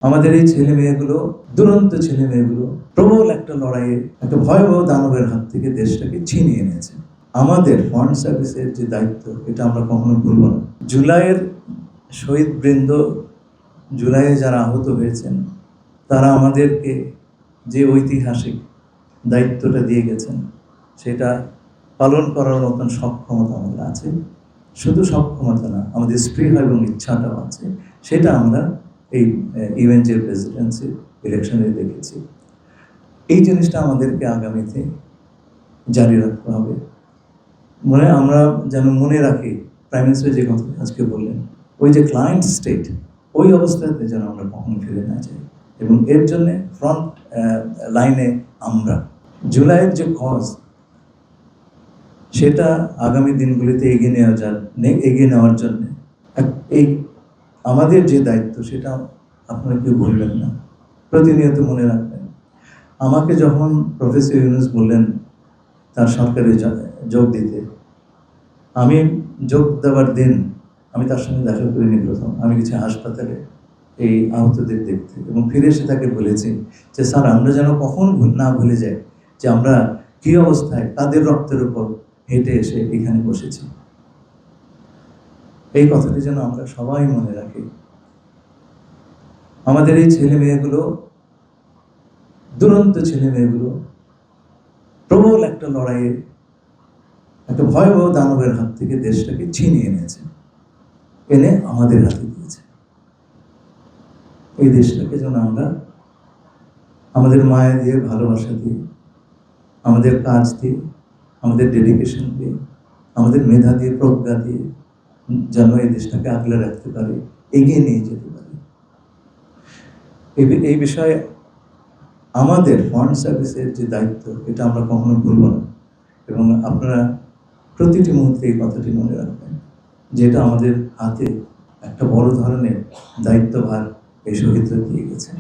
আমাদের এই ছেলে মেয়েগুলো, দুরন্ত ছেলে মেয়েগুলো প্রবল একটা লড়াইয়ে একটা ভয়াবহ দানবের হাত থেকে দেশটাকে ছিনিয়ে এনেছে। আমাদের ফরেন সার্ভিসের যে দায়িত্ব, এটা আমরা কখনো ভুলব না। জুলাইয়ের শহীদ বৃন্দ, জুলাইয়ে যারা আহত হয়েছেন, তারা আমাদেরকে যে ঐতিহাসিক দায়িত্বটা দিয়ে গেছেন, সেটা পালন করার মতন সক্ষমতা আমাদের আছে। শুধু সক্ষমতা না, আমাদের স্পৃহা এবং ইচ্ছাটাও আছে। সেটা আমরা এই ইভেন্টের প্রেসিডেন্সি ইলেকশনে দেখেছি। এই জিনিসটা আমাদেরকে আগামীতে জারি রাখতে হবে। আমরা যেন মনে রাখি, প্রাইম মিনিস্টার যে কথা আজকে বললেন, ওই যে ক্লায়েন্ট স্টেট, ওই অবস্থাতে যেন আমরা কখনো ফিরে না যাই। এবং এর জন্যে ফ্রন্ট লাইনে আমরা জুলাইয়ের যে কজ, সেটা আগামী দিনগুলিতে এগিয়ে নেওয়ার জন্য এই আমাদের যে দায়িত্ব, সেটা আপনারা কেউ ভুলবেন না, প্রতিনিয়ত মনে রাখবেন। আমাকে যখন প্রফেসর ইউনূস বললেন তার সরকারে যোগ দিতে, আমি যোগ দেওয়ার দিন আমি তার সঙ্গে দেখা করিনি প্রথম। আমি গেছি হাসপাতালে এই আহতদের দেখতে, এবং ফিরে এসে তাকে বলেছি যে স্যার, আমরা যেন কখন না ভুলে যাই যে আমরা কী অবস্থায় তাদের রক্তের উপর হেঁটে এসে এখানে বসেছি। এই কথাটি যেন আমরা সবাই মনে রাখি। আমাদের এই ছেলে মেয়েগুলো, দুরন্ত ছেলে মেয়েগুলো প্রবল একটা লড়াইয়ে একটা ভয়াবহ দানবের হাত থেকে দেশটাকে ছিনিয়ে এনে আমাদের হাতে দিয়েছে। এই দেশটাকে যেন আমরা আমাদের মায়া দিয়ে, ভালোবাসা দিয়ে, আমাদের কাজ দিয়ে, আমাদের ডেডিকেশন দিয়ে, আমাদের মেধা দিয়ে, প্রজ্ঞা দিয়ে যেন এই দেশটাকে আগলে রাখতে পারি, এগিয়ে নিয়ে যেতে পারি। এই বিষয়ে আমাদের ফরেন সার্ভিসের যে দায়িত্ব, এটা আমরা কখনো ভুলব না। এবং আপনারা প্রতিটি মুহূর্তে এই কথাটি মনে রাখবেন, যেটা আমাদের হাতে একটা বড় ধরনের দায়িত্বভার এই শহীদরা দিয়ে গেছে।